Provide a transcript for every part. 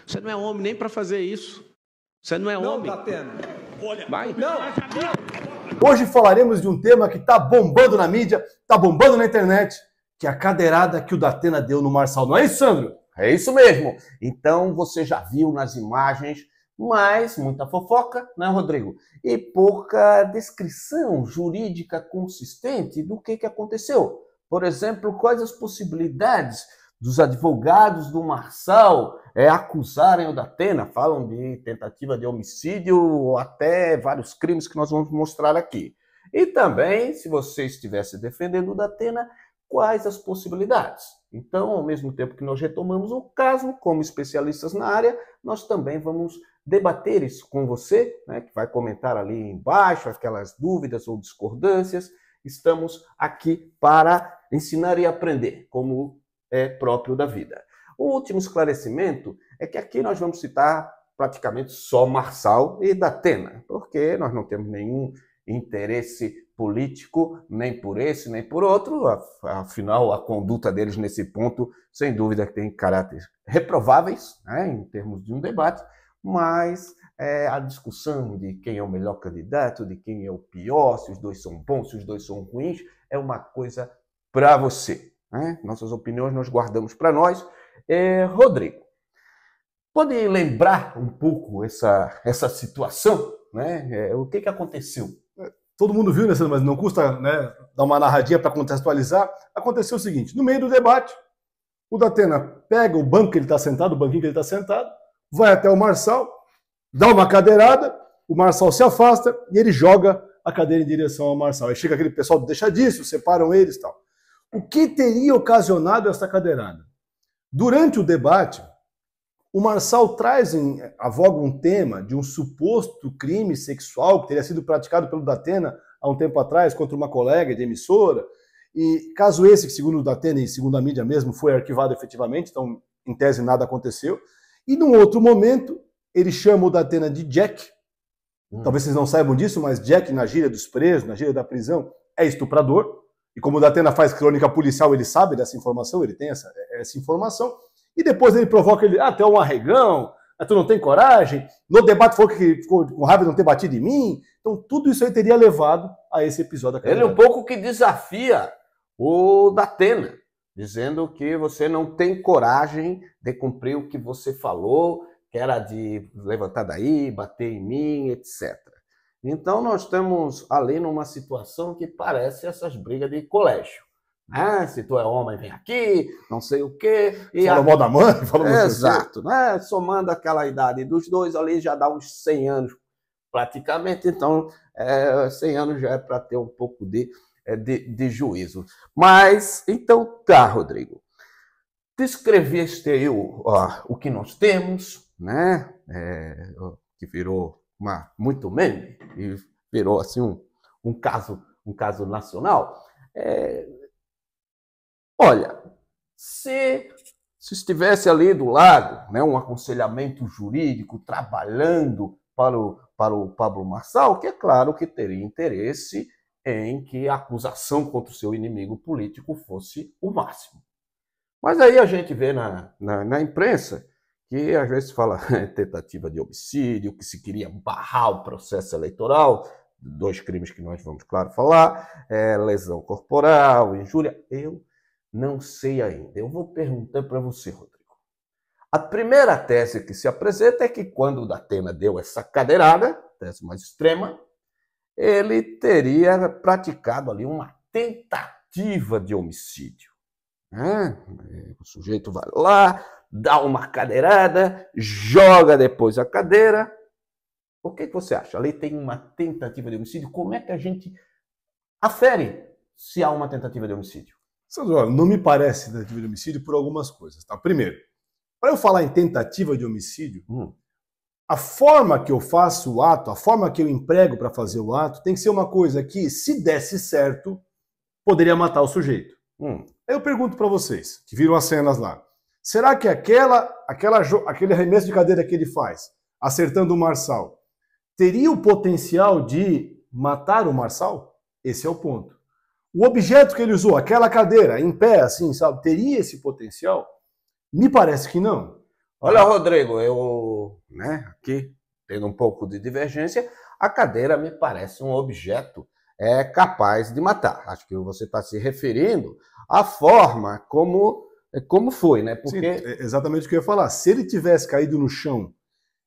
Você não é homem nem para fazer isso. Você não é homem. Não, Datena. Olha, vai. Não. Hoje falaremos de um tema que está bombando na mídia, está bombando na internet, que é a cadeirada que o Datena deu no Marçal. Não é isso, Sandro? É isso mesmo. Então você já viu nas imagens, mas muita fofoca, né, Rodrigo? E pouca descrição jurídica consistente do que aconteceu. Por exemplo, quais as possibilidades dos advogados do Marçal acusarem o Datena? Falam de tentativa de homicídio ou até vários crimes que nós vamos mostrar aqui. E também, se você estivesse defendendo o Datena, quais as possibilidades? Então, ao mesmo tempo que nós retomamos o caso, como especialistas na área, nós também vamos debater isso com você, né, que vai comentar ali embaixo aquelas dúvidas ou discordâncias. Estamos aqui para ensinar e aprender, como é próprio da vida. O último esclarecimento é que aqui nós vamos citar praticamente só Marçal e Datena, porque nós não temos nenhum interesse político, nem por esse, nem por outro. Afinal, a conduta deles nesse ponto, sem dúvida, tem caráteres reprováveis, né, em termos de um debate, mas a discussão de quem é o melhor candidato, de quem é o pior, se os dois são bons, se os dois são ruins, é uma coisa para você, né? Nossas opiniões nós guardamos para nós. Rodrigo, pode lembrar um pouco essa situação, né? O que aconteceu? Todo mundo viu, né, Sandro? Mas não custa, né, dar uma narradinha para contextualizar. Aconteceu o seguinte: no meio do debate, o Datena pega o banco que ele está sentado, o banquinho que ele está sentado, vai até o Marçal, dá uma cadeirada, o Marçal se afasta e ele joga a cadeira em direção ao Marçal. Aí chega aquele pessoal, deixa disso, separam eles e tal. O que teria ocasionado essa cadeirada? Durante o debate, o Marçal traz à voga um tema de um suposto crime sexual que teria sido praticado pelo Datena há um tempo atrás contra uma colega de emissora. E caso esse, que segundo o Datena e segundo a mídia mesmo, foi arquivado efetivamente, então em tese nada aconteceu. E num outro momento, ele chama o Datena de Jack. Talvez vocês não saibam disso, mas Jack, na gíria dos presos, na gíria da prisão, é estuprador. E como o Datena faz crônica policial, ele sabe dessa informação, ele tem essa informação. E depois ele provoca ele, tu é um arregão, tu não tem coragem. No debate falou que ficou com raiva de não ter batido em mim. Então tudo isso aí teria levado a esse episódio. Ele um pouco que desafia o Datena, dizendo que você não tem coragem de cumprir o que você falou, que era de levantar daí, bater em mim, etc. Então nós estamos ali numa situação que parece essas brigas de colégio. Se tu é homem, vem aqui, não sei o quê. Fala mal da mãe, fala mal. Exato, né? Somando aquela idade dos dois ali, já dá uns 100 anos praticamente, então 100 anos já é para ter um pouco de juízo. Mas, então tá, Rodrigo. Descreveste aí o que nós temos, né? Que virou muito meme e virou assim um caso nacional. Olha, se estivesse ali do lado, né, um aconselhamento jurídico trabalhando para o Pablo Marçal, que é claro que teria interesse em que a acusação contra o seu inimigo político fosse o máximo. Mas aí a gente vê na imprensa que às vezes fala tentativa de homicídio, que se queria barrar o processo eleitoral, 2 crimes que nós vamos, claro, falar, lesão corporal, injúria. Eu não sei ainda. Eu vou perguntar para você, Rodrigo. A primeira tese que se apresenta é que quando o Datena deu essa cadeirada, tese mais extrema, ele teria praticado ali uma tentativa de homicídio. O sujeito vai lá, dá uma cadeirada, joga depois a cadeira. O que você acha? Ali tem uma tentativa de homicídio? Como é que a gente afere se há uma tentativa de homicídio? Sandro, não me parece tentativa de homicídio por algumas coisas. Tá? Primeiro, para eu falar em tentativa de homicídio, a forma que eu faço o ato, a forma que eu emprego para fazer o ato, tem que ser uma coisa que, se desse certo, poderia matar o sujeito. Aí eu pergunto para vocês, que viram as cenas lá, será que aquele arremesso de cadeira que ele faz, acertando o Marçal, teria o potencial de matar o Marçal? Esse é o ponto. O objeto que ele usou, aquela cadeira, em pé, assim, sabe, teria esse potencial? Me parece que não. Olha, Rodrigo, eu, aqui, tendo um pouco de divergência, a cadeira me parece um objeto capaz de matar. Acho que você está se referindo à forma como foi, né? Sim, Porque é exatamente o que eu ia falar. Se ele tivesse caído no chão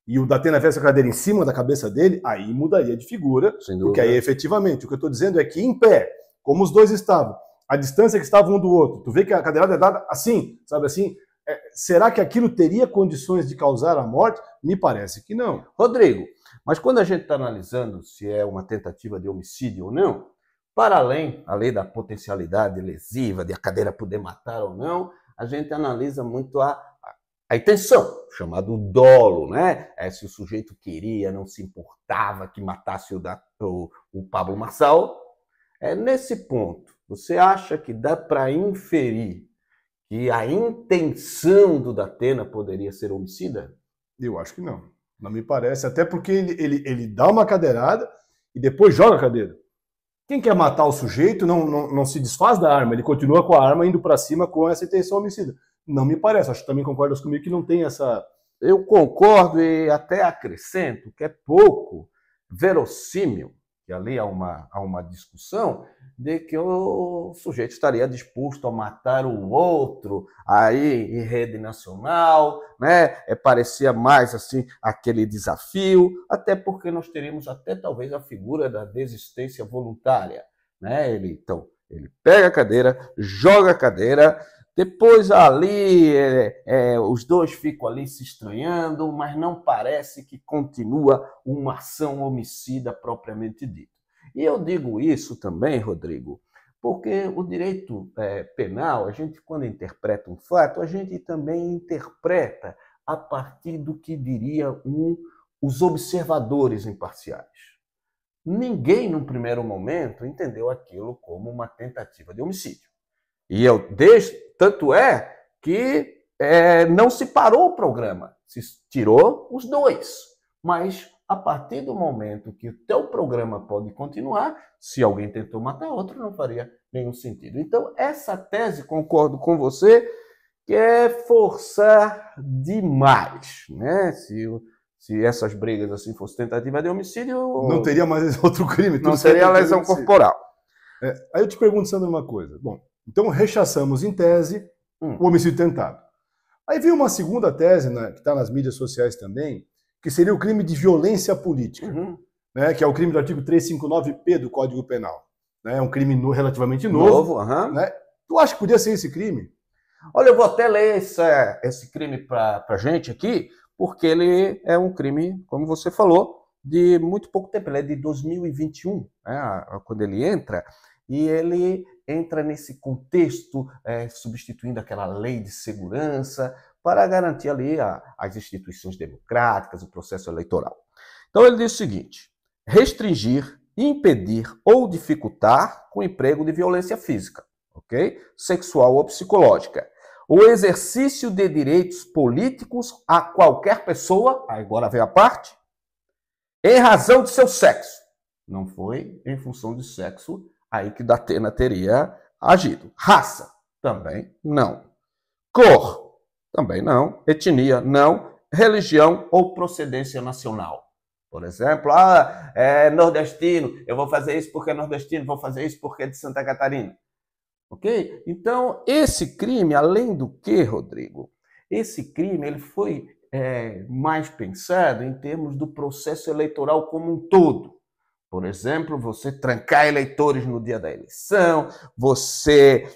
e o Datena tivesse a cadeira em cima da cabeça dele, aí mudaria de figura, sem porque dúvida, aí efetivamente, o que eu estou dizendo é que em pé, como os dois estavam, a distância que estavam um do outro, tu vê que a cadeirada é dada assim, sabe assim? Será que aquilo teria condições de causar a morte? Me parece que não. Rodrigo, mas quando a gente está analisando se é uma tentativa de homicídio ou não, para além da potencialidade lesiva, de a cadeira poder matar ou não, a gente analisa muito a intenção, chamado dolo, né? Se o sujeito queria, não se importava que matasse o Pablo Marçal. Nesse ponto, você acha que dá para inferir que a intenção do Datena poderia ser homicida? Eu acho que não. Não me parece, até porque ele dá uma cadeirada e depois joga a cadeira. Quem quer matar o sujeito não se desfaz da arma, ele continua com a arma indo para cima com essa intenção homicida. Não me parece, acho que também concordas comigo que não tem essa... Eu concordo e até acrescento que é pouco verossímil, que ali há uma discussão, de que o sujeito estaria disposto a matar o outro aí em rede nacional, né? Parecia mais assim aquele desafio, até porque nós teríamos até talvez a figura da desistência voluntária, né? Então, ele pega a cadeira, joga a cadeira, depois ali os dois ficam ali se estranhando, mas não parece que continua uma ação homicida propriamente dita. E eu digo isso também, Rodrigo, porque o direito penal, a gente quando interpreta um fato, a gente também interpreta a partir do que diriam os observadores imparciais. Ninguém, num primeiro momento, entendeu aquilo como uma tentativa de homicídio. E tanto é que não se parou o programa, se tirou os dois. Mas a partir do momento que o teu programa pode continuar, se alguém tentou matar outro, não faria nenhum sentido. Então, essa tese, concordo com você, que é forçar demais, né? Se essas brigas assim fossem tentativa de homicídio... Não teria mais outro crime. Não seria lesão corporal. Aí eu te pergunto, Sandro, uma coisa. Bom, então rechaçamos em tese o homicídio tentado. Aí vem uma segunda tese, né, que está nas mídias sociais também, que seria o crime de violência política, né, que é o crime do artigo 359-P do Código Penal. Né, é um crime relativamente novo. Né? Tu acha que podia ser esse crime? Olha, eu vou até ler esse crime para a gente aqui, porque ele é um crime, como você falou, de muito pouco tempo. Ele é de 2021, né, quando ele entra, e ele entra nesse contexto, substituindo aquela lei de segurança, para garantir ali as instituições democráticas, o processo eleitoral. Então ele diz o seguinte: restringir, impedir ou dificultar com emprego de violência física, ok? Sexual ou psicológica, o exercício de direitos políticos a qualquer pessoa, agora vem a parte, em razão de seu sexo. Não foi em função de sexo aí que Datena teria agido. Raça, também não. Cor, também não. Etnia, não. Religião ou procedência nacional. Por exemplo, é nordestino, eu vou fazer isso porque é nordestino, vou fazer isso porque é de Santa Catarina. Ok? Então, esse crime, além do que, Rodrigo, esse crime ele foi mais pensado em termos do processo eleitoral como um todo. Por exemplo, você trancar eleitores no dia da eleição, você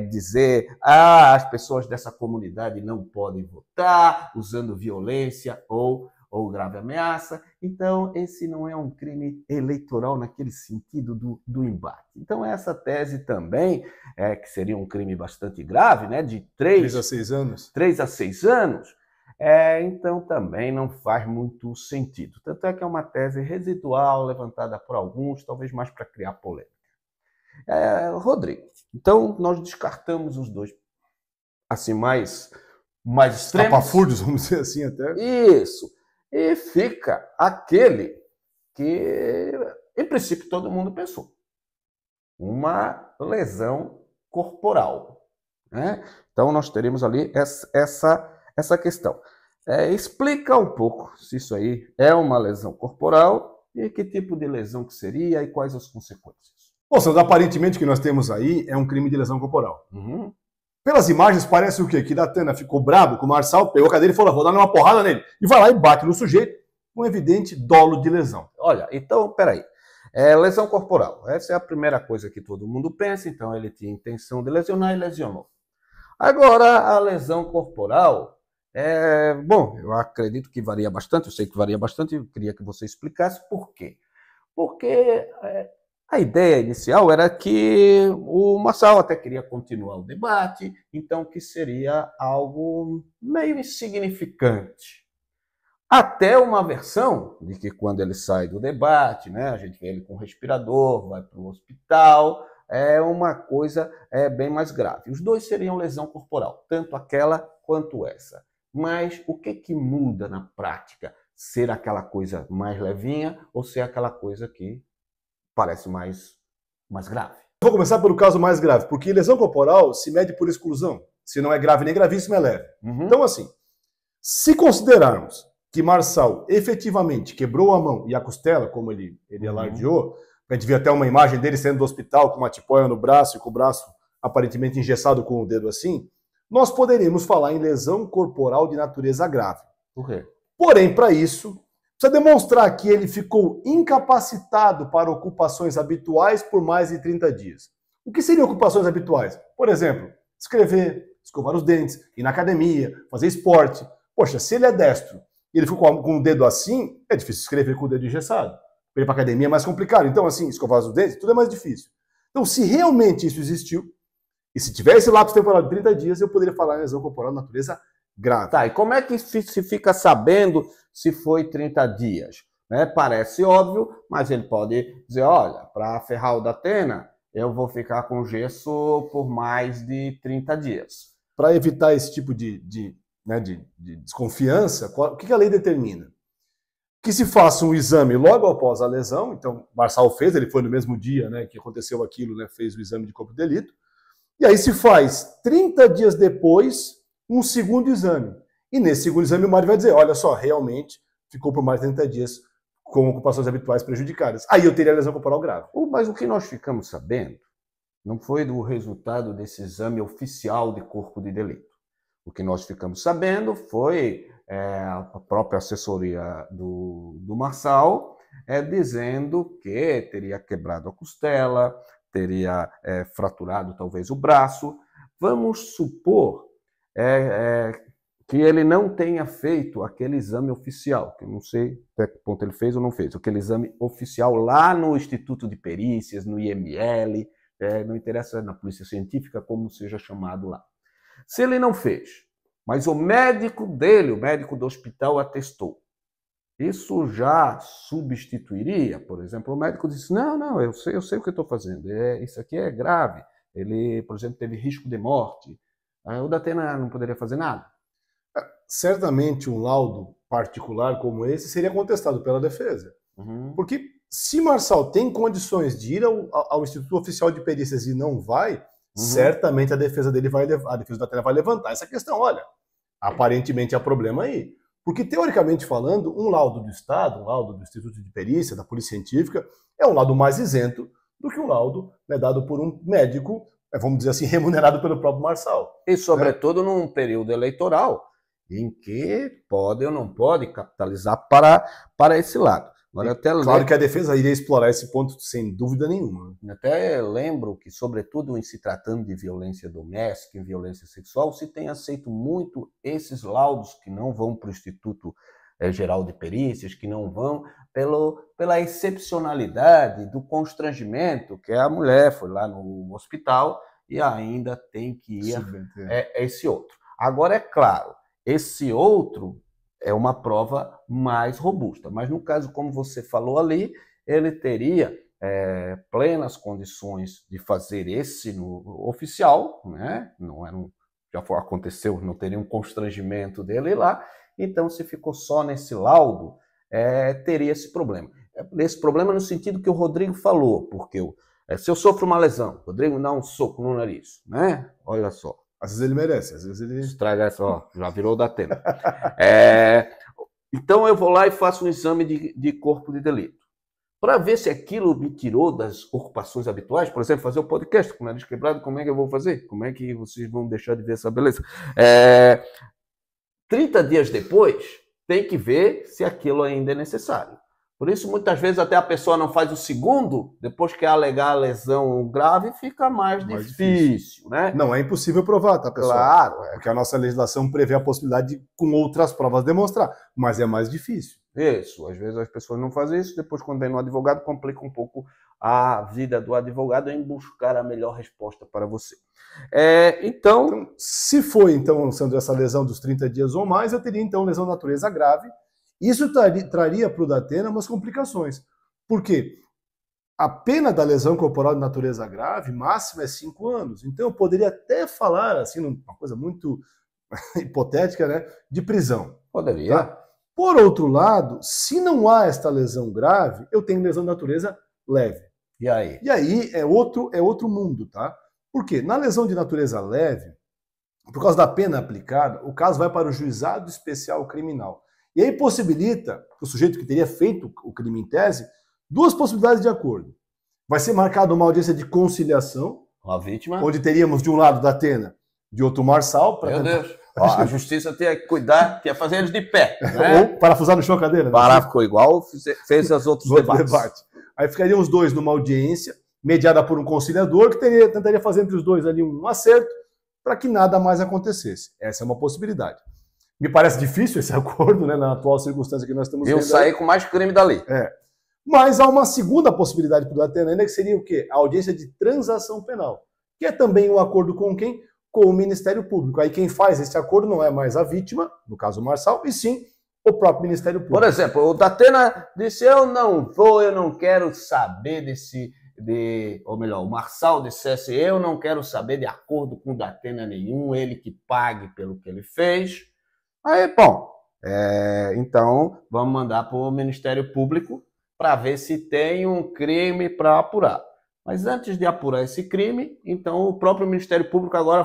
dizer as pessoas dessa comunidade não podem votar, usando violência ou grave ameaça. Então, esse não é um crime eleitoral naquele sentido do embate. Então, essa tese também, que seria um crime bastante grave, né, de 3 a 6 anos. 3 a 6 anos, então também não faz muito sentido. Tanto é que é uma tese residual, levantada por alguns, talvez mais para criar polêmica. Rodrigo, então nós descartamos os dois, assim, mais extremos. Apafúrdios, vamos dizer assim até. Isso. E fica aquele que, em princípio, todo mundo pensou. Uma lesão corporal. Né? Então nós teremos ali essa questão. Explica um pouco se isso aí é uma lesão corporal e que tipo de lesão que seria e quais as consequências. Bom, Sandro, aparentemente o que nós temos aí é um crime de lesão corporal. Uhum. Pelas imagens parece o quê? Que Datena ficou bravo com o Marçal, pegou a cadeira e falou, vou dar uma porrada nele. E vai lá e bate no sujeito com evidente dolo de lesão. Olha, então, peraí. Lesão corporal. Essa é a primeira coisa que todo mundo pensa. Então, ele tinha intenção de lesionar e lesionou. Agora, a lesão corporal, bom, eu acredito que varia bastante, eu sei que varia bastante, eu queria que você explicasse por quê. Porque a ideia inicial era que o Marçal até queria continuar o debate, então que seria algo meio insignificante. Até uma versão de que quando ele sai do debate, né, a gente vê ele com respirador, vai para o hospital, é uma coisa bem mais grave. Os dois seriam lesão corporal, tanto aquela quanto essa. Mas o que muda na prática? Ser aquela coisa mais levinha ou ser aquela coisa que parece mais grave? Vou começar pelo caso mais grave, porque lesão corporal se mede por exclusão. Se não é grave nem gravíssimo, é leve. Uhum. Então, assim, se considerarmos que Marçal efetivamente quebrou a mão e a costela, como ele alardeou, a gente viu até uma imagem dele saindo do hospital com uma tipóia no braço e com o braço aparentemente engessado com o dedo assim, nós poderíamos falar em lesão corporal de natureza grave. Por quê? Porém, para isso, precisa demonstrar que ele ficou incapacitado para ocupações habituais por mais de 30 dias. O que seriam ocupações habituais? Por exemplo, escrever, escovar os dentes, ir na academia, fazer esporte. Poxa, se ele é destro e ele ficou com o dedo assim, é difícil escrever com o dedo engessado. Ir para a academia é mais complicado. Então, assim, escovar os dentes, tudo é mais difícil. Então, se realmente isso existiu, e se tiver esse lapso temporal de 30 dias, eu poderia falar em lesão corporal de natureza grave. Tá, e como é que se fica sabendo se foi 30 dias? Parece óbvio, mas ele pode dizer, olha, para ferrar o Datena, eu vou ficar com gesso por mais de 30 dias. Para evitar esse tipo de desconfiança, o que a lei determina? Que se faça um exame logo após a lesão. Então, Marçal fez, ele foi no mesmo dia, né, que aconteceu aquilo, né, fez o exame de corpo de delito. E aí se faz 30 dias depois um segundo exame. E nesse segundo exame o Mário vai dizer, olha só, realmente ficou por mais de 30 dias com ocupações habituais prejudicadas. Aí eu teria lesão corporal grave. Mas o que nós ficamos sabendo não foi do resultado desse exame oficial de corpo de delito. O que nós ficamos sabendo foi a própria assessoria do Marçal dizendo que teria quebrado a costela, teria fraturado talvez o braço. Vamos supor que ele não tenha feito aquele exame oficial, que eu não sei até que ponto ele fez ou não fez, aquele exame oficial lá no Instituto de Perícias, no IML, não interessa na Polícia Científica, como seja chamado lá. Se ele não fez, mas o médico dele, o médico do hospital, atestou, isso já substituiria? Por exemplo, o médico disse, não, eu sei o que eu estou fazendo, isso aqui é grave, ele, por exemplo, teve risco de morte, o Datena não poderia fazer nada? Certamente um laudo particular como esse seria contestado pela defesa. Uhum. Porque se Marçal tem condições de ir ao Instituto Oficial de Perícias e não vai, certamente a defesa dele a defesa da Datena vai levantar essa questão. Olha, aparentemente há problema aí. Porque, teoricamente falando, um laudo do Estado, um laudo do Instituto de Perícia, da Polícia Científica, é um laudo mais isento do que um laudo dado por um médico, vamos dizer assim, remunerado pelo próprio Marçal. E, sobretudo, num período eleitoral, em que pode ou não pode capitalizar para esse lado. Agora, claro que a defesa iria explorar esse ponto sem dúvida nenhuma. Até lembro que, sobretudo em se tratando de violência doméstica e violência sexual, se tem aceito muito esses laudos que não vão para o Instituto Geral de Perícias, que não vão pela excepcionalidade do constrangimento, que a mulher foi lá no hospital e ainda tem que ir esse outro. Agora, é claro, esse outro é uma prova mais robusta. Mas no caso, como você falou ali, ele teria plenas condições de fazer esse no oficial, né? Não era aconteceu, não teria um constrangimento dele lá. Então, se ficou só nesse laudo, teria esse problema. Esse problema no sentido que o Rodrigo falou, porque se eu sofro uma lesão, o Rodrigo me dá um soco no nariz, né? Olha só. Às vezes ele merece, às vezes ele... Estraga só, já virou da Datena. Então eu vou lá e faço um exame de corpo de delito. Para ver se aquilo me tirou das ocupações habituais, por exemplo, fazer o podcast com o nariz quebrado, como é que eu vou fazer? Como é que vocês vão deixar de ver essa beleza? 30 dias depois, tem que ver se aquilo ainda é necessário. Por isso, muitas vezes, até a pessoa não faz o segundo, depois que alegar a lesão grave, fica mais difícil, né? Não é impossível provar, tá, pessoal? Claro. Porque a nossa legislação prevê a possibilidade de, com outras provas, demonstrar, mas é mais difícil. Isso, às vezes as pessoas não fazem isso, depois quando vem no advogado, complica um pouco a vida do advogado em buscar a melhor resposta para você. Então, se for, então, sendo essa lesão dos 30 dias ou mais, eu teria, então, lesão de natureza grave. Isso traria para o Datena umas complicações. Por quê? A pena da lesão corporal de natureza grave máxima é 5 anos. Então eu poderia até falar, assim, uma coisa muito hipotética, né, de prisão. Poderia. Tá? Por outro lado, se não há esta lesão grave, eu tenho lesão de natureza leve. E aí? E aí é outro mundo, tá? Por quê? Na lesão de natureza leve, por causa da pena aplicada, o caso vai para o juizado especial criminal. E aí possibilita o sujeito que teria feito o crime em tese 2 possibilidades de acordo. Vai ser marcada uma audiência de conciliação, com a vítima, onde teríamos de um lado Datena, de outro Marçal. Meu Deus! A justiça tinha que cuidar, tinha que fazer eles de pé. Né? Ou parafusar no chão a cadeira. Ficou igual fez os outros debates. Aí ficariam os dois numa audiência, mediada por um conciliador, que tentaria fazer entre os dois ali um acerto, para que nada mais acontecesse. Essa é uma possibilidade. Me parece difícil esse acordo, né, na atual circunstância que nós estamos vendo. Eu saí com mais crime dali. Mas há uma segunda possibilidade para o Datena ainda, que seria o quê? A audiência de transação penal, que é também um acordo com quem? Com o Ministério Público. Aí quem faz esse acordo não é mais a vítima, no caso o Marçal, e sim o próprio Ministério Público. Por exemplo, o Datena disse, eu não quero saber ou melhor, o Marçal dissesse, eu não quero saber de acordo com o Datena nenhum, ele que pague pelo que ele fez. Aí, bom, então vamos mandar para o Ministério Público para ver se tem um crime para apurar. Mas antes de apurar esse crime, então o próprio Ministério Público agora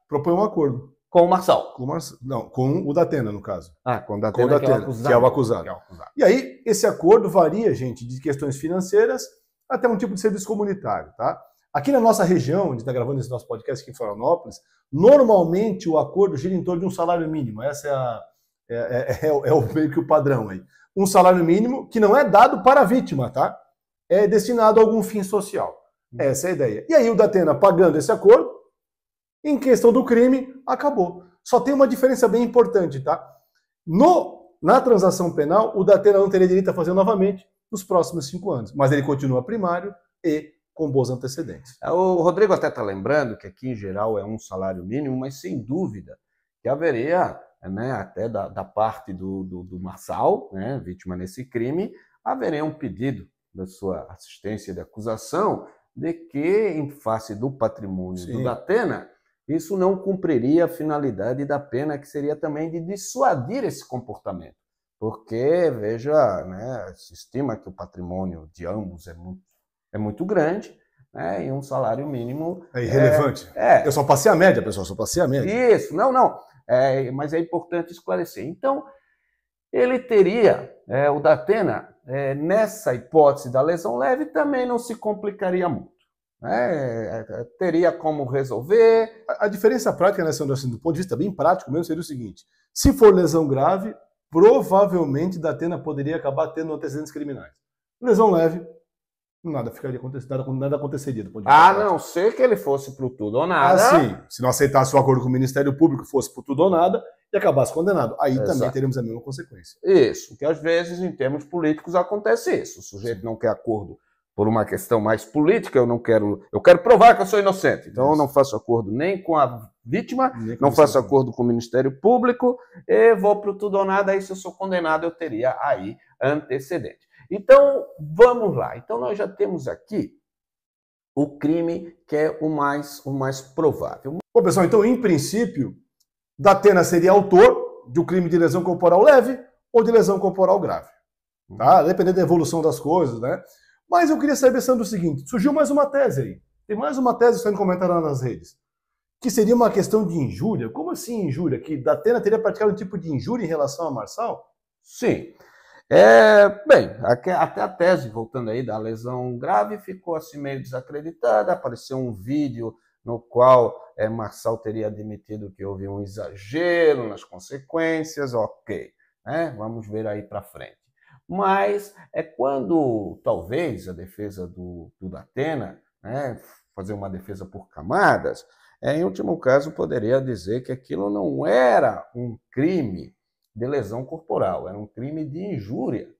propõe um acordo. Com o Marçal. Não, com o Datena, no caso. Com o Datena, que é o acusado. E aí, esse acordo varia, gente, de questões financeiras até um tipo de serviço comunitário, tá? Aqui na nossa região, onde está gravando esse nosso podcast aqui em Florianópolis, normalmente o acordo gira em torno de um salário mínimo. Essa meio que o padrão aí. Um salário mínimo que não é dado para a vítima, tá? É destinado a algum fim social. Essa é a ideia. E aí o Datena pagando esse acordo, em questão do crime, acabou. Só tem uma diferença bem importante, tá? Na transação penal, o Datena não teria direito a fazer novamente nos próximos 5 anos. Mas ele continua primário e com bons antecedentes. O Rodrigo até está lembrando que aqui, em geral, é um salário mínimo, mas sem dúvida que haveria, né, até da parte do Marçal, né, vítima nesse crime, haveria um pedido da sua assistência de acusação de que, em face do patrimônio do Datena, isso não cumpriria a finalidade da pena, que seria também de dissuadir esse comportamento. Porque, veja, né, se estima que o patrimônio de ambos é muito grande, né, e um salário mínimo... É irrelevante. Eu só passei a média, pessoal, só passei a média. Isso, não. Mas é importante esclarecer. Então, ele teria, o Datena, nessa hipótese da lesão leve, também não se complicaria muito. Teria como resolver. A diferença prática, né, Sandro, assim, do ponto de vista bem prático mesmo, seria o seguinte: se for lesão grave, provavelmente Datena poderia acabar tendo antecedentes criminais. Lesão leve, nada aconteceria do ponto de vista prático. A não ser que ele fosse pro tudo ou nada. Sim. Se não aceitasse o acordo com o Ministério Público, fosse pro tudo ou nada e acabasse condenado. Aí também teríamos a mesma consequência. Isso, que às vezes, em termos políticos, acontece isso. O sujeito não quer acordo por uma questão mais política, eu quero provar que eu sou inocente. Então eu não faço acordo nem com a vítima, não faço acordo com o Ministério Público, e vou pro tudo ou nada, aí se eu sou condenado, eu teria aí antecedente. Então, vamos lá. Então nós já temos aqui o crime que é o mais provável. Bom, pessoal, então, em princípio, Datena seria autor de um crime de lesão corporal leve ou de lesão corporal grave. Tá? Dependendo da evolução das coisas, né? Mas eu queria saber, Sandro, o seguinte: surgiu mais uma tese aí. Tem mais uma tese sendo comentada nas redes. que seria uma questão de injúria. Como assim injúria? Que Datena teria praticado um tipo de injúria em relação a Marçal? Sim. Bem, até a tese, voltando aí, da lesão grave, ficou assim meio desacreditada. Apareceu um vídeo no qual Marçal teria admitido que houve um exagero nas consequências, ok, né? Vamos ver aí para frente. Mas é quando, talvez, a defesa do Datena, né, fazer uma defesa por camadas, em último caso, poderia dizer que aquilo não era um crime de lesão corporal, era um crime de injúria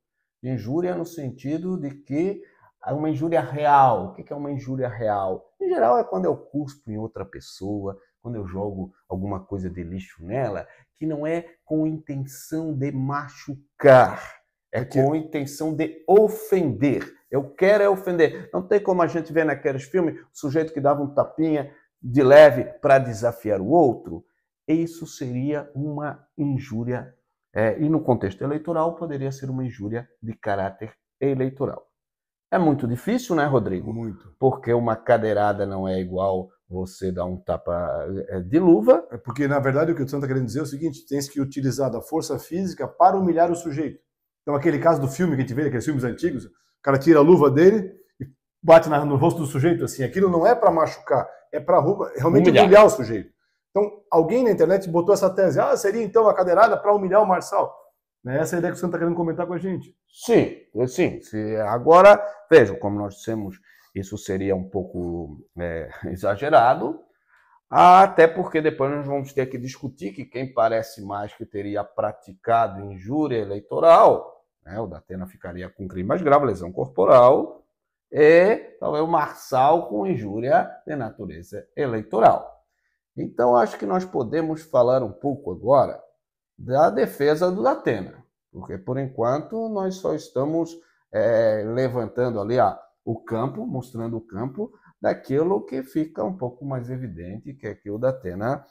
no sentido de que é uma injúria real. O que é uma injúria real? Em geral é quando eu cuspo em outra pessoa, quando eu jogo alguma coisa de lixo nela, que não é com intenção de machucar, é com intenção de ofender. Eu quero ofender. Não tem como a gente ver naqueles filmes o sujeito que dava um tapinha de leve para desafiar o outro. Isso seria uma injúria. E no contexto eleitoral poderia ser uma injúria de caráter eleitoral. É muito difícil, né, Rodrigo? Muito. Porque uma cadeirada não é igual você dar um tapa de luva. É porque, na verdade, o que o Santos está querendo dizer é o seguinte: tens que utilizar da força física para humilhar o sujeito. Então, aquele caso do filme que a gente vê, aqueles filmes antigos, o cara tira a luva dele e bate no rosto do sujeito assim. Aquilo não é para machucar, é para realmente humilhar o sujeito. Então, alguém na internet botou essa tese. Seria então a cadeirada para humilhar o Marçal. Essa é a ideia que o Santos está querendo comentar com a gente. Sim. Agora, vejam, como nós dissemos, isso seria um pouco exagerado, até porque depois nós vamos ter que discutir que quem parece mais que teria praticado injúria eleitoral, né, o Datena ficaria com crime mais grave, lesão corporal, e talvez o Marçal com injúria de natureza eleitoral. Então, acho que nós podemos falar um pouco agora da defesa do Datena, porque, por enquanto, nós só estamos levantando ali o campo, mostrando o campo daquilo que fica um pouco mais evidente, que é que o Datena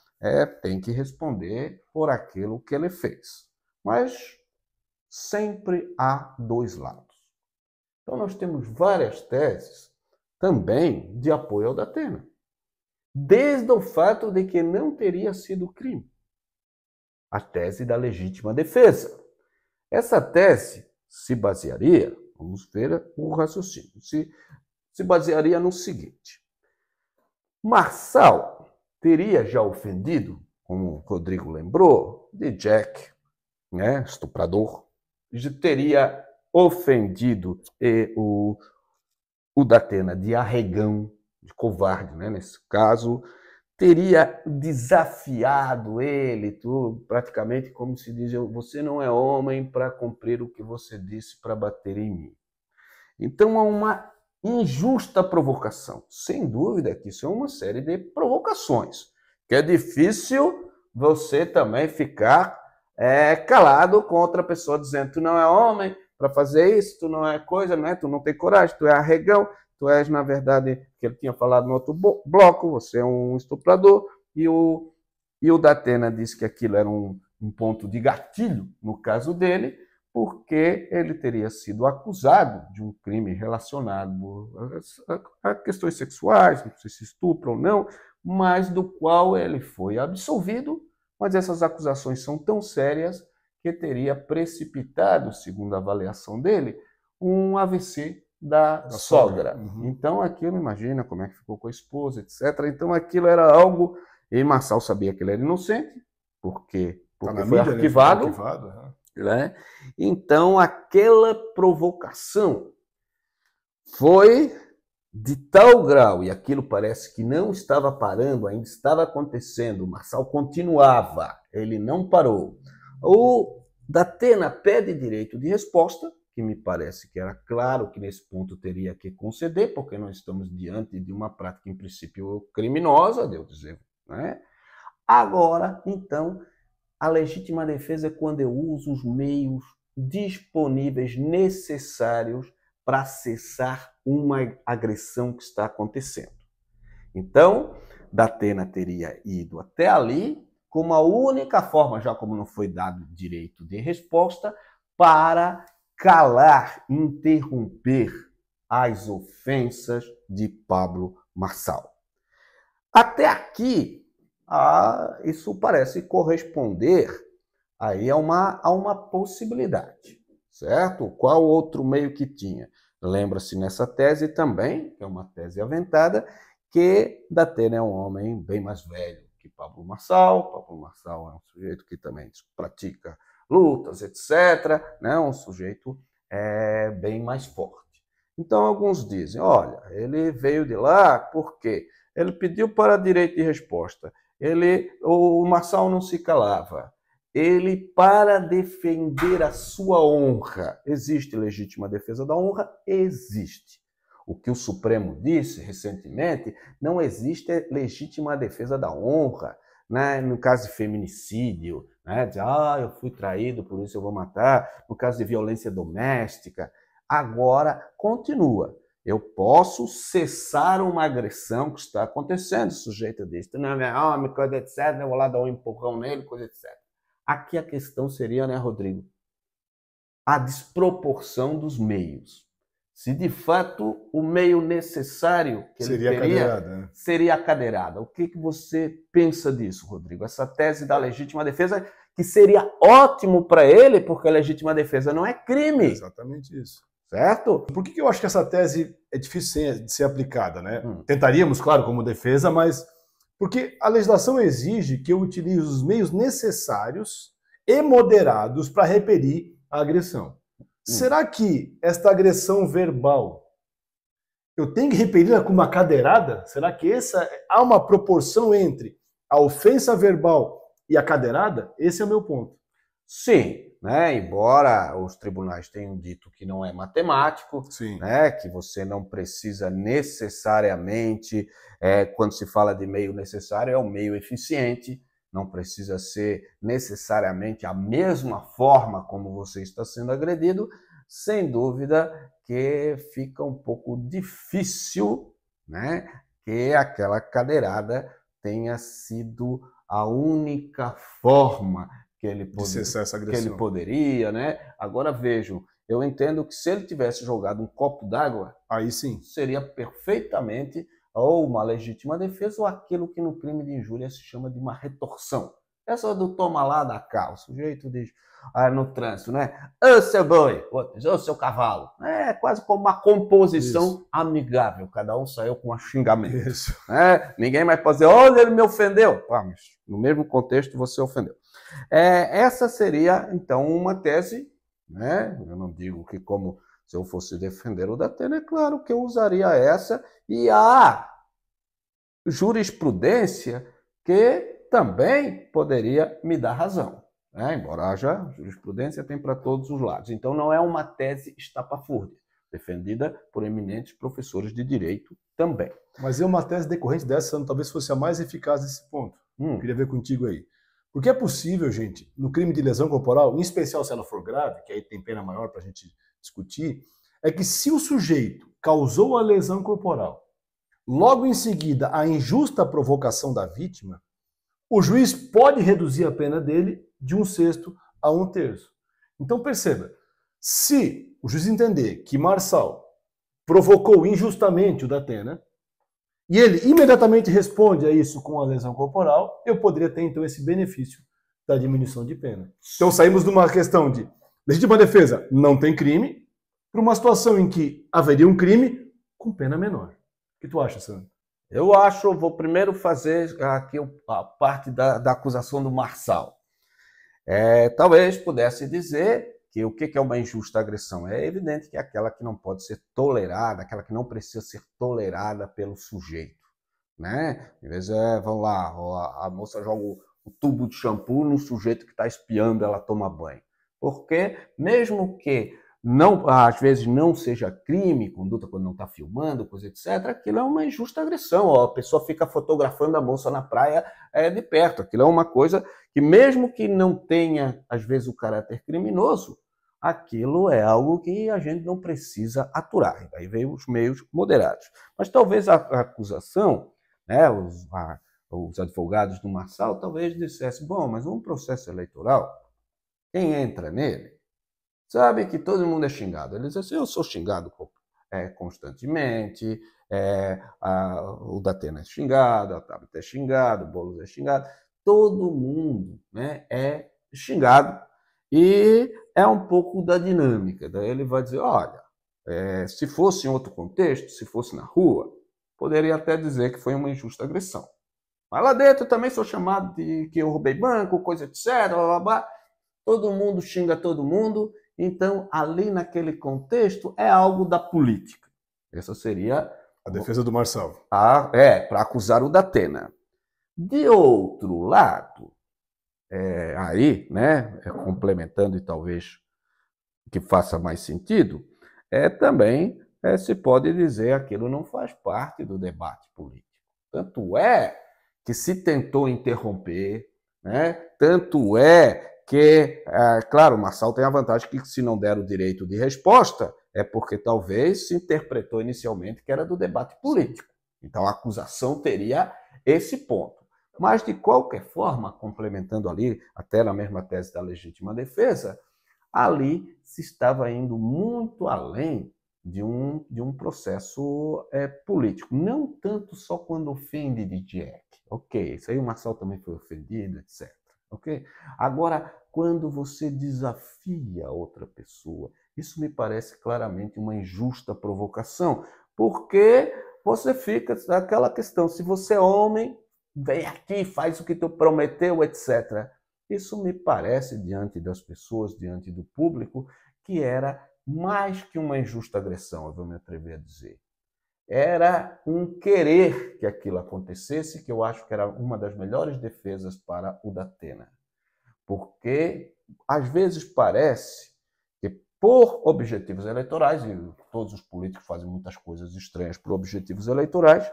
tem que responder por aquilo que ele fez. Mas sempre há dois lados. Então, nós temos várias teses também de apoio ao Datena. Desde o fato de que não teria sido crime. A tese da legítima defesa. Essa tese se basearia, vamos ver o raciocínio, se basearia no seguinte: Marçal teria já ofendido, como o Rodrigo lembrou, de Jack, né, estuprador, teria ofendido o Datena de arregão, de covarde, né, nesse caso, teria desafiado ele, praticamente como se diz, você não é homem para cumprir o que você disse para bater em mim. Então é uma injusta provocação. Sem dúvida que isso é uma série de provocações, que é difícil você também ficar calado com outra pessoa dizendo tu não é homem para fazer isso, tu não é coisa, né? Tu não tem coragem, tu é arregão, tu és, na verdade, que ele tinha falado no outro bloco, você é um estuprador, e o Datena disse que aquilo era um ponto de gatilho, no caso dele, porque ele teria sido acusado de um crime relacionado a questões sexuais, não sei se estupro ou não, mas do qual ele foi absolvido, mas essas acusações são tão sérias que teria precipitado, segundo a avaliação dele, um AVC da sogra. Uhum. Então aquilo, imagina como é que ficou com a esposa, etc. Então aquilo era algo, e Marçal sabia que ele era inocente, porque foi arquivado. Foi arquivado, né? Então aquela provocação foi de tal grau, e aquilo parece que não estava parando, ainda estava acontecendo, o Marçal continuava, ele não parou. O Datena pede direito de resposta, que me parece que era claro que nesse ponto teria que conceder, porque nós estamos diante de uma prática, em princípio, criminosa, devo dizer, né? Agora, então, a legítima defesa é quando eu uso os meios disponíveis necessários para cessar uma agressão que está acontecendo. Então, Datena teria ido até ali como a única forma, já como não foi dado direito de resposta, para calar, interromper as ofensas de Pablo Marçal. Até aqui, isso parece corresponder aí a uma possibilidade, certo? Qual outro meio que tinha? Lembra-se nessa tese também, que é uma tese aventada, que Datena é um homem bem mais velho que Pablo Marçal. Pablo Marçal é um sujeito que também pratica lutas, etc., né? Um sujeito bem mais forte. Então, alguns dizem, olha, ele veio de lá porque ele pediu para direito de resposta, o Marçal não se calava, ele, para defender a sua honra, existe legítima defesa da honra? Existe. O que o Supremo disse recentemente, não existe legítima defesa da honra, né? No caso de feminicídio, né? Diz, eu fui traído, por isso eu vou matar. No caso de violência doméstica. Agora, continua. Eu posso cessar uma agressão que está acontecendo. O sujeito diz, tu não é meu homem, coisa etc. Eu vou lá dar um empurrão nele, coisa etc. Aqui a questão seria, né, Rodrigo, a desproporção dos meios. Se de fato o meio necessário que ele teria seria a cadeirada. O que você pensa disso, Rodrigo? Essa tese da legítima defesa, que seria ótimo para ele, porque a legítima defesa não é crime. É exatamente isso. Certo? Por que eu acho que essa tese é difícil de ser aplicada, né? Tentaríamos, claro, como defesa, mas porque a legislação exige que eu utilize os meios necessários e moderados para repelir a agressão. Será que esta agressão verbal eu tenho que repelir-la com uma cadeirada? Será que há uma proporção entre a ofensa verbal e a cadeirada? Esse é o meu ponto. Sim, né? Embora os tribunais tenham dito que não é matemático, né? Que você não precisa necessariamente, quando se fala de meio necessário, é o meio eficiente, não precisa ser necessariamente a mesma forma como você está sendo agredido, sem dúvida que fica um pouco difícil, né? Que aquela cadeirada tenha sido a única forma que ele poderia, né? Agora vejam, eu entendo que se ele tivesse jogado um copo d'água, aí sim seria perfeitamente ou uma legítima defesa ou aquilo que no crime de injúria se chama de uma retorção. Essa do toma lá da cá, o sujeito diz no trânsito, né? Ô seu boi, ô seu cavalo. É quase como uma composição amigável, cada um saiu com um xingamento. Isso. Ninguém mais pode dizer, olha, ele me ofendeu. Mas no mesmo contexto você ofendeu. Essa seria, então, uma tese, né? Eu não digo que como se eu fosse defender o Datena, é claro que eu usaria essa, e a jurisprudência que também poderia me dar razão, né? Embora haja jurisprudência, tem para todos os lados. Então não é uma tese estapafúrdia, defendida por eminentes professores de direito também. Mas é uma tese decorrente dessa, talvez fosse a mais eficaz nesse ponto. Queria ver contigo aí. Porque é possível, gente, no crime de lesão corporal, em especial se ela for grave, que aí tem pena maior para a gente discutir, é que se o sujeito causou a lesão corporal, logo em seguida a injusta provocação da vítima, o juiz pode reduzir a pena dele de 1/6 a 1/3. Então perceba, se o juiz entender que Marçal provocou injustamente o Datena, e ele imediatamente responde a isso com a lesão corporal, eu poderia ter então esse benefício da diminuição de pena. Então saímos de uma questão de legítima defesa, não tem crime, para uma situação em que haveria um crime com pena menor. O que tu acha, Sandro? Eu acho, vou primeiro fazer aqui a parte da acusação do Marçal. Talvez pudesse dizer que o que é uma injusta agressão? É evidente que é aquela que não pode ser tolerada, aquela que não precisa ser tolerada pelo sujeito, né? Às vezes, vamos lá, a moça joga o tubo de shampoo no sujeito que está espiando, ela toma banho. Porque mesmo que não, às vezes não seja crime, conduta quando não está filmando, coisa etc., aquilo é uma injusta agressão. A pessoa fica fotografando a moça na praia de perto. Aquilo é uma coisa que, mesmo que não tenha, às vezes, o caráter criminoso, aquilo é algo que a gente não precisa aturar. Daí veio os meios moderados. Mas talvez a acusação, né, os advogados do Marçal, talvez dissessem, bom, mas um processo eleitoral, quem entra nele, sabe que todo mundo é xingado. Ele diz assim, eu sou xingado constantemente, o Datena é xingado, a Tabata é xingado, o Boulos é xingado, todo mundo, né, é xingado, e é um pouco da dinâmica. Daí ele vai dizer, olha, se fosse em outro contexto, se fosse na rua, poderia até dizer que foi uma injusta agressão. Mas lá dentro eu também sou chamado de que eu roubei banco, coisa etc, blá, blá, blá. Todo mundo xinga todo mundo, então ali naquele contexto é algo da política. Essa seria a defesa do Marçal. Para acusar o Datena. De outro lado, aí, né, complementando e talvez que faça mais sentido, também se pode dizer aquilo não faz parte do debate político. Tanto é que se tentou interromper, né, tanto é que, claro, o Marçal tem a vantagem que se não der o direito de resposta, é porque talvez se interpretou inicialmente que era do debate político. Então a acusação teria esse ponto. Mas, de qualquer forma, complementando ali, até na mesma tese da legítima defesa, ali se estava indo muito além de um processo político. Não tanto só quando ofende de Jack. Ok, isso aí o Marçal também foi ofendido, etc. Ok? Agora, quando você desafia outra pessoa, isso me parece claramente uma injusta provocação, porque você fica naquela questão, se você é homem, vem aqui, faz o que tu prometeu, etc. Isso me parece, diante das pessoas, diante do público, que era mais que uma injusta agressão, eu vou me atrever a dizer. Era um querer que aquilo acontecesse, que eu acho que era uma das melhores defesas para o Datena. Porque, às vezes, parece que, por objetivos eleitorais, e todos os políticos fazem muitas coisas estranhas por objetivos eleitorais,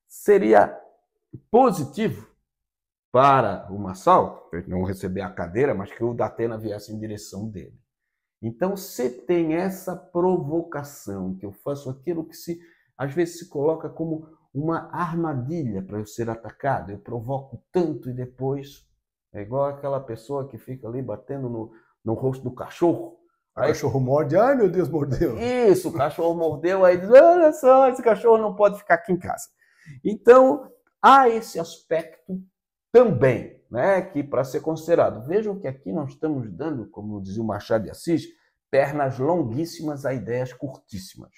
seria positivo para o Marçal, não receber a cadeira, mas que o Datena viesse em direção dele. Então, se tem essa provocação, que eu faço aquilo que às vezes se coloca como uma armadilha para eu ser atacado, eu provoco tanto e depois é igual aquela pessoa que fica ali batendo no rosto do cachorro. O cachorro morde, ai meu Deus, mordeu. Isso, o cachorro mordeu, aí diz, olha só, esse cachorro não pode ficar aqui em casa. Então, há esse aspecto também, né, que para ser considerado. Vejam que aqui nós estamos dando, como dizia o Machado de Assis, pernas longuíssimas a ideias curtíssimas.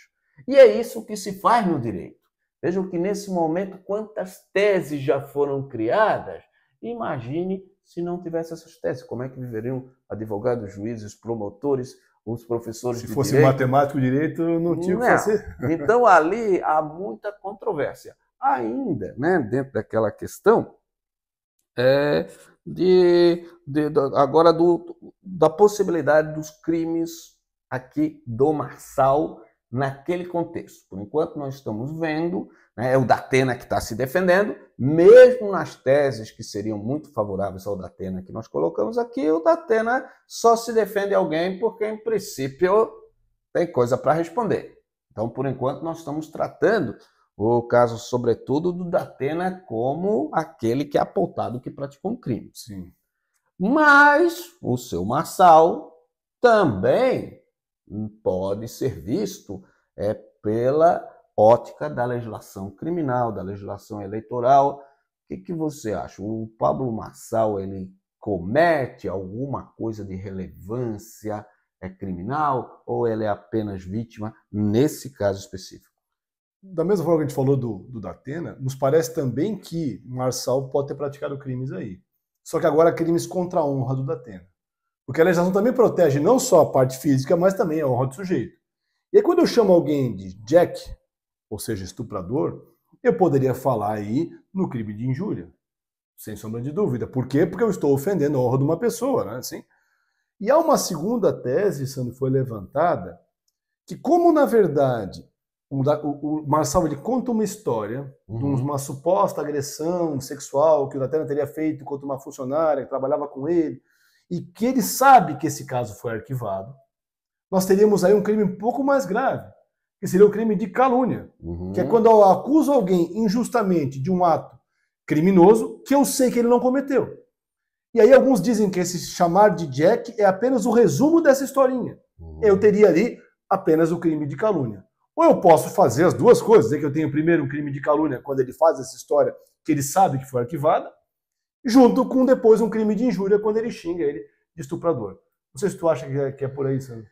E é isso que se faz no direito. Vejam que nesse momento quantas teses já foram criadas. Imagine se não tivesse essas teses. Como é que viveriam advogados, juízes, promotores, os professores de direito? Se fosse matemático direito, não tinha o que fazer. Então ali há muita controvérsia. Ainda, né, dentro daquela questão agora da possibilidade dos crimes aqui do Marçal naquele contexto. Por enquanto nós estamos vendo, né, é o Datena que está se defendendo, mesmo nas teses que seriam muito favoráveis ao Datena que nós colocamos aqui, o Datena só se defende alguém porque, em princípio, tem coisa para responder. Então, por enquanto, nós estamos tratando o caso, sobretudo, do Datena como aquele que é apontado que praticou um crime. Sim. Mas o seu Marçal também pode ser visto pela ótica da legislação criminal, da legislação eleitoral. O que você acha? O Pablo Marçal, ele comete alguma coisa de relevância criminal ou ele é apenas vítima nesse caso específico? Da mesma forma que a gente falou do Datena, nos parece também que Marçal pode ter praticado crimes aí. Só que agora crimes contra a honra do Datena. Porque a legislação também protege não só a parte física, mas também a honra do sujeito. E aí quando eu chamo alguém de Jack, ou seja, estuprador, eu poderia falar aí no crime de injúria, sem sombra de dúvida. Por quê? Porque eu estou ofendendo a honra de uma pessoa, né? Assim. E há uma segunda tese, Sandro, foi levantada, que como na verdade o Marçal ele conta uma história de uma suposta agressão sexual que o Datena teria feito contra uma funcionária que trabalhava com ele, e que ele sabe que esse caso foi arquivado, nós teríamos aí um crime um pouco mais grave, que seria o crime de calúnia, que é quando eu acuso alguém injustamente de um ato criminoso que eu sei que ele não cometeu. E aí alguns dizem que esse chamar de Jack é apenas o resumo dessa historinha. Eu teria ali apenas o crime de calúnia. Ou eu posso fazer as duas coisas, dizer que eu tenho primeiro um crime de calúnia, quando ele faz essa história que ele sabe que foi arquivada, junto com depois um crime de injúria, quando ele xinga ele de estuprador. Não sei se tu acha que é por aí, Sandro.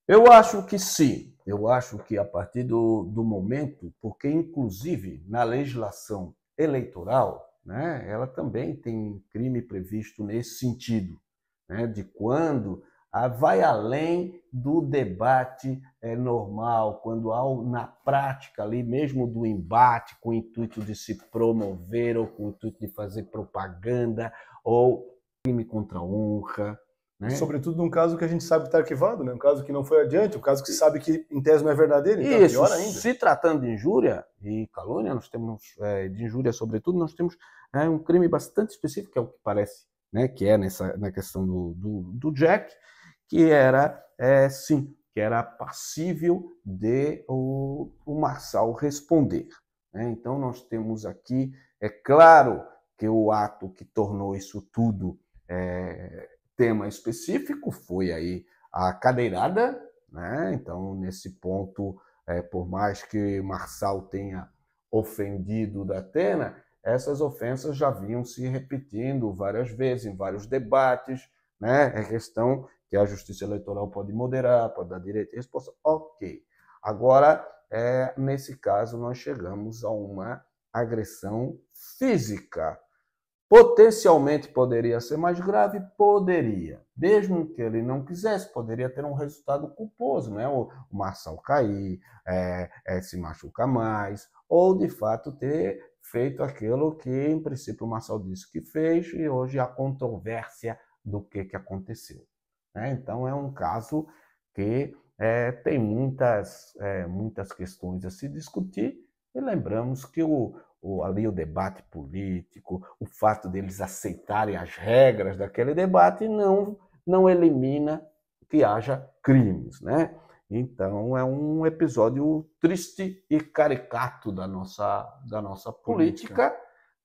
Eu acho que sim. Eu acho que a partir do momento, porque inclusive na legislação eleitoral, né, ela também tem crime previsto nesse sentido, né, de quando vai além do debate normal, quando há na prática ali, mesmo do embate, com o intuito de se promover ou com o intuito de fazer propaganda ou crime contra a honra. Né? Sobretudo num caso que a gente sabe que está arquivado, né? Um caso que não foi adiante, um caso que se sabe que em tese não é verdadeiro, então isso, pior ainda. Se tratando de injúria e calúnia, nós temos, de injúria sobretudo, nós temos um crime bastante específico, que é o que parece, né? Que é na questão do Jack, que era, sim, que era passível de o Marçal responder. Né? Então nós temos aqui, é claro que o ato que tornou isso tudo tema específico foi aí a cadeirada, né? Então, nesse ponto, por mais que Marçal tenha ofendido Datena, essas ofensas já vinham se repetindo várias vezes, em vários debates, né? É questão que a Justiça Eleitoral pode moderar, pode dar direito e resposta. Ok. Agora, nesse caso, nós chegamos a uma agressão física. Potencialmente poderia ser mais grave? Poderia. Mesmo que ele não quisesse, poderia ter um resultado culposo, né? O Marçal cair, se machucar mais, ou de fato ter feito aquilo que, em princípio, o Marçal disse que fez e hoje há controvérsia do que aconteceu. Né? Então, é um caso que tem muitas questões a se discutir e lembramos que ali o debate político, o fato deles aceitarem as regras daquele debate não elimina que haja crimes, né? Então é um episódio triste e caricato da nossa política,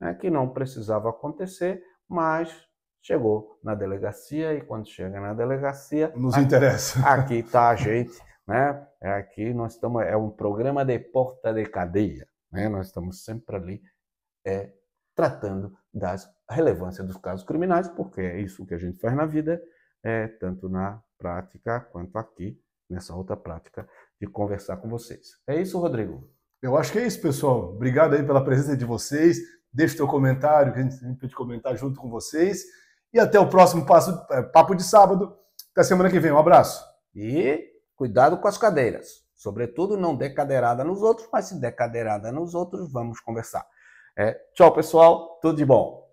né, que não precisava acontecer, mas chegou na delegacia e quando chega na delegacia nos interessa. Aqui está a gente, né? Aqui nós estamos, um programa de porta de cadeia. Nós estamos sempre ali tratando da relevância dos casos criminais, porque é isso que a gente faz na vida, tanto na prática quanto aqui, nessa outra prática de conversar com vocês. É isso, Rodrigo? Eu acho que é isso, pessoal. Obrigado aí pela presença de vocês. Deixe o teu comentário, que a gente pode comentar junto com vocês. E até o próximo Papo de Sábado. Até semana que vem. Um abraço. E cuidado com as cadeiras. Sobretudo, não dê cadeirada nos outros, mas se der cadeirada nos outros, vamos conversar. Tchau, pessoal. Tudo de bom.